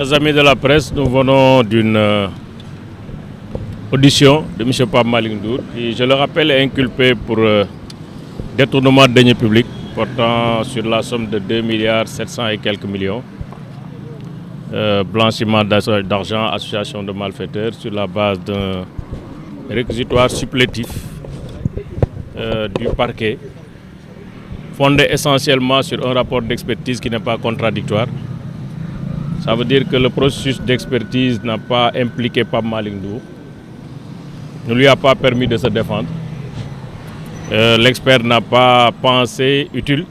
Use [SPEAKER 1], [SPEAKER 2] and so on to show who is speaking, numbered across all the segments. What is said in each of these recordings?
[SPEAKER 1] Chers amis de la presse, nous venons d'une audition de M. Pape Malick Ndour, qui, je le rappelle, est inculpé pour détournement de deniers publics portant sur la somme de 2 milliards 700 et quelques millions, blanchiment d'argent, association de malfaiteurs, sur la base d'un réquisitoire supplétif du parquet, fondé essentiellement sur un rapport d'expertise qui n'est pas contradictoire. Ça veut dire que le processus d'expertise n'a pas impliqué Pape Malick Ndour, ne lui a pas permis de se défendre. L'expert n'a pas pensé utile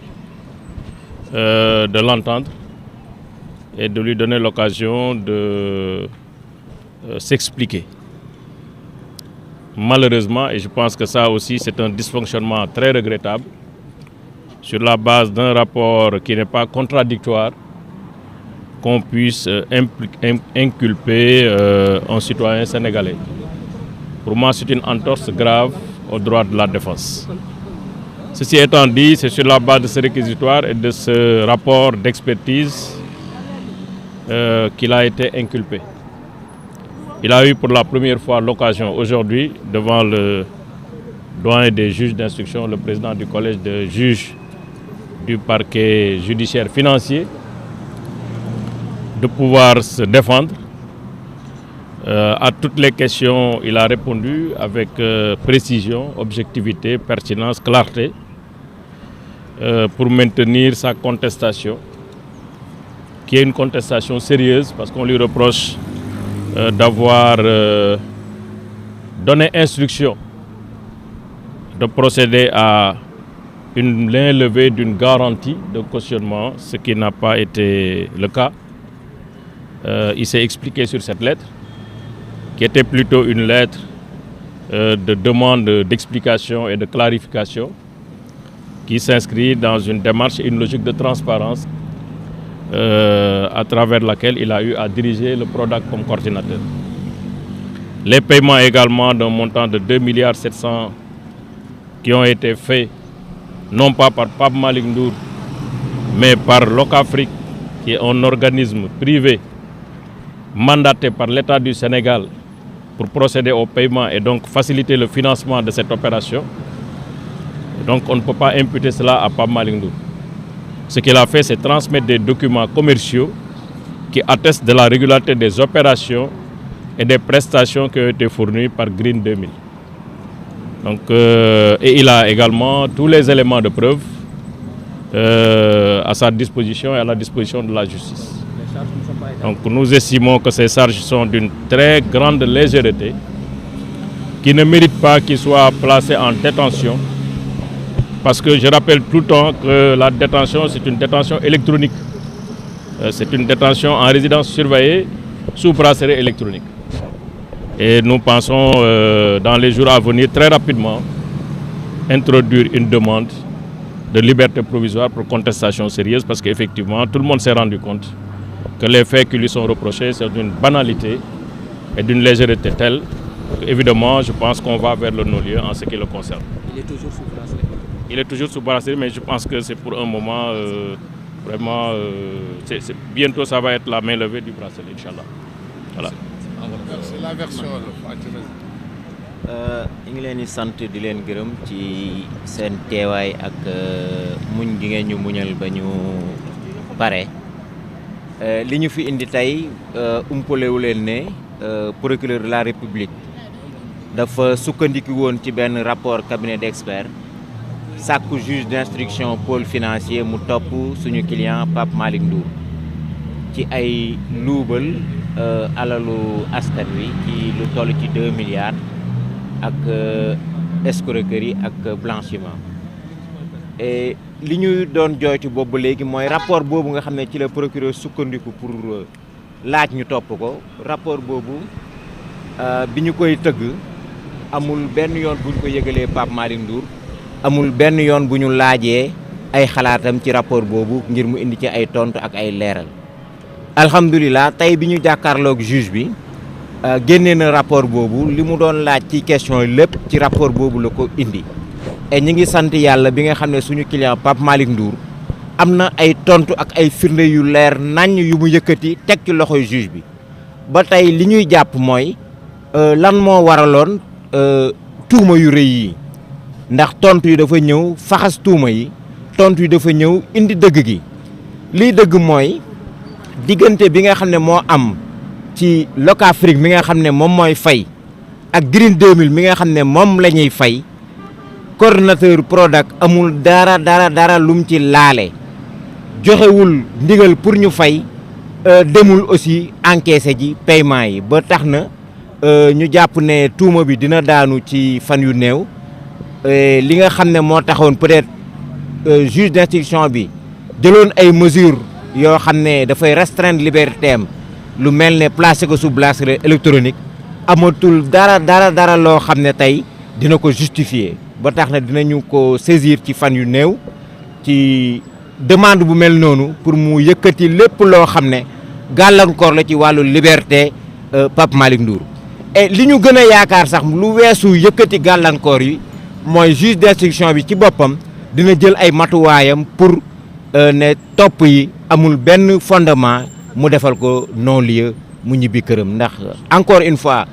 [SPEAKER 1] de l'entendre et de lui donner l'occasion de s'expliquer. Malheureusement, et je pense que ça aussi c'est un dysfonctionnement très regrettable, sur la base d'un rapport qui n'est pas contradictoire, qu'on puisse inculper un citoyen sénégalais. Pour moi, c'est une entorse grave aux droits de la défense. Ceci étant dit, c'est sur la base de ce réquisitoire et de ce rapport d'expertise qu'il a été inculpé. Il a eu pour la première fois l'occasion aujourd'hui, devant le doyen des juges d'instruction, le président du collège de juges du parquet judiciaire financier, de pouvoir se défendre. À toutes les questions, il a répondu avec précision, objectivité, pertinence, clarté, pour maintenir sa contestation, qui est une contestation sérieuse, parce qu'on lui reproche d'avoir donné instruction de procéder à l'enlevée d'une garantie de cautionnement, ce qui n'a pas été le cas. Il s'est expliqué sur cette lettre, qui était plutôt une lettre de demande d'explication et de clarification, qui s'inscrit dans une démarche et une logique de transparence à travers laquelle il a eu à diriger le PRODAC comme coordinateur. Les paiements également d'un montant de 2 milliards 700 qui ont été faits non pas par Pape Malick Ndour, mais par Locafrique, qui est un organisme privé mandaté par l'État du Sénégal pour procéder au paiement et donc faciliter le financement de cette opération. Donc on ne peut pas imputer cela à Pape Malick Ndour. Ce qu'il a fait, c'est transmettre des documents commerciaux qui attestent de la régularité des opérations et des prestations qui ont été fournies par Green 2000. Donc, et il a également tous les éléments de preuve à sa disposition et à la disposition de la justice. Donc nous estimons que ces charges sont d'une très grande légèreté, qui ne méritent pas qu'il soit placé en détention, parce que je rappelle tout le temps que la détention, c'est une détention électronique. C'est une détention en résidence surveillée sous bracelet électronique. Et nous pensons dans les jours à venir très rapidement introduire une demande de liberté provisoire pour contestation sérieuse, parce qu'effectivement tout le monde s'est rendu compte que les faits qui lui sont reprochés sont d'une banalité et d'une légèreté telle qu'évidemment je pense qu'on va vers le non-lieu en ce qui le concerne.
[SPEAKER 2] Il est toujours sous bracelet.
[SPEAKER 1] Il est toujours sous bracelet, mais je pense que c'est pour un moment vraiment, bientôt ça va être la main levée du bracelet, Inch'Allah. Voilà.
[SPEAKER 3] C'est la version.
[SPEAKER 2] ñu ngi leen di sant di leen gërëm ci seen teewaay ak muñ gi ngeen ñu muñal ba ñu pare. Li ñu fi indi tey umpalewu leen ne procureur de la République dafa sukkandiku woon ci benn rapport cabinet d'experts sàkku juge d'instruction pôle financier mu topp suñu client Pape Malick Ndour ci ay luubal alalu askan wi ci lu toll ci 2 milliards ak escroquerie ak blanchiment. Et li ñu doon jooytu boobu léegi mooy rapport boobu nga xam ne ci la procureur sukkandiku pour laaj ñu topp ko. Rapport boobu bi ñu koy tëgg amul benn yoon bu ñu ko yëgalee Pape Malick Ndour, amul benn yoon bu ñu laajee ay xalaatam ci rapport boobu ngir mu indi ci ay tontu ak ay leeral. Alhamdulilah tey bi ñu jàkkaarloog juge bi génnee na rapport boobu, li mu doon laaj ci question lépp ci rapport boobu la ko indi. Et ñi ngi sant yàlla bi nga xam ne suñu client Pape Malick Ndour am na ay tontu ak ay firnde yu leer naññ yu mu yëkkati teg ci loxoy juge bi ba tey li ñuy jàpp mooy lan moo waraloon tuuma yu rëy yi ndax tontu yi dafa ñëw faxas tuuma yi tontu yi dafa ñëw indi dëgg gi lii dëgg mooy diggante bi nga xam ne moo am ci Locafrique mi nga xam ne moom mooy fay ak Green 2000 mi nga xam ne moom la ñuy fay coordonnateur Prodac amul dara lum ci laale joxewul ndigal pour ñu fay demul aussi encaissé ji paiement yi ba tax na ñu jàpp ne tuuma bi dina daanu ci fan yu néew li nga xam ne moo taxoon peut-être juge d'instruction bi jëloon ay mesures yoo xam ne dafay restreindre liberté am lu mel ne placé ko sous bracelet électronique amatul dara loo xam ne tey dina ko justifier ba tax na dinañu ko saisir ci fan yu néew ci demande bu mel noonu pour mu yëkkati lépp loo xam ne gàllankoor la ci wàllu liberté Pape Malick Ndour et li ñu gën a yaakaar sax lu weesu yëkkati gàllankoor yi mooy juge d'instruction bi ci boppam dina jël ay matuwaayam pour ne topp yi amul benn fondement mu defal ko non-lieu mu ñibbi këram ndax encore une fois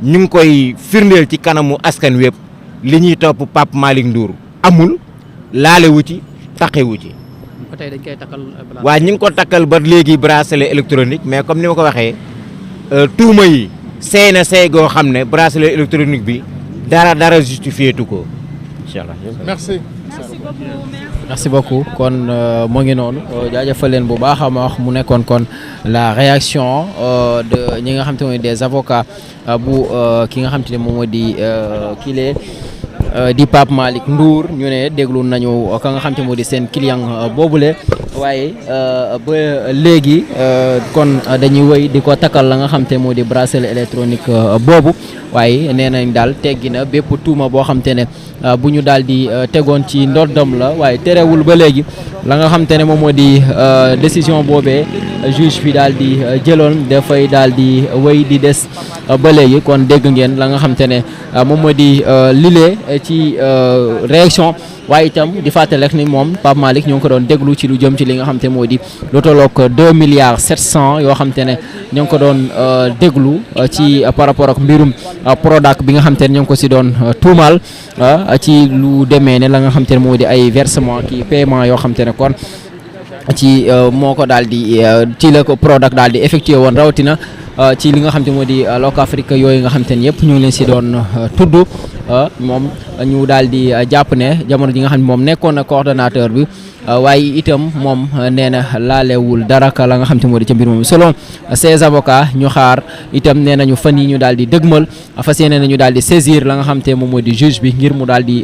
[SPEAKER 2] ñu ngi koy firndeel ci kanamu askan wépp li ñuy topp Pape Malick Ndour amul laalewu ci taqewu ci.
[SPEAKER 4] ba tey dañ koy takkal.
[SPEAKER 2] waaw ñu ngi ko takkal ba léegi bracelet électronique mais comme ni ma ko waxee tuuma yi seey na seey goo xam ne bracelet électronique bi dara justifié tu ko incha allah.
[SPEAKER 3] Merci.
[SPEAKER 4] Merci beaucoup kon moo ngi noonu jaajëfal leen bu baax a wax mu nekkoon kon la réaction de ñi nga xam te ne des avocats bu ki nga xam te ne moom moo di kii di Pape Malick Ndour ñu ne déglu nañu ka nga xam te moo di seen client boobule waaye ba léegi kon dañuy wëy di ko takkal la nga xam te moo di bracelet électronique boobu waaye nee nañ daal teggi na bépp tuuma boo xam te ne bu ñu daal di tegoon ci ndoddam la waaye terewul ba léegi la nga xam te ne moom moo di décision boobee juge bi daal di jëloon dafay daal di wëy di des ba léegi kon dégg ngeen la nga xam te ne moom moo di lile ci réaction waaye itam di fàttali rek ni moom Pape Malick ñoo ngi ko doon déglu ci lu jëm ci li nga xam te moo di lu tolloog 2 milliards 700 yoo xam te ne ñoo ngi ko doon déglu ci par rapport ak mbirum Prodac bi nga xam te ne ñoo ngi ko si doon tuumaal ci lu demee ne la nga xam te ne moo di ay versement ki paiement yoo xam te ne kon ci moo ko daal di ci la ko Prodac daal di effectué woon rawatina ci li nga xam te moo di Locafrique yooyu nga xam te ne yëpp ñu ngi leen si doon tudd moom ñu daal di jàpp ne jamono ji nga xam ne moom nekkoon na coordonnateur bi waaye itam moom nee na laalewul dara ka la nga xam te moo di ca mbir moom selon ces avocats ñu xaar itam nee nañu fan yi ñu daal di dëgmal fas yéene nañu daal di saisir la nga xam te moom moo di juge bi ngir mu daal di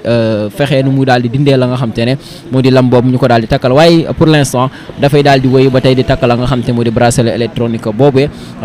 [SPEAKER 4] fexe nu mu daal di dindee la nga xam te ne moo di lam boobu ñu ko daal di takkal waaye pour l'instant dafay daal di wéy ba tey di takkal la nga xam te moo di bracelet électronique boobee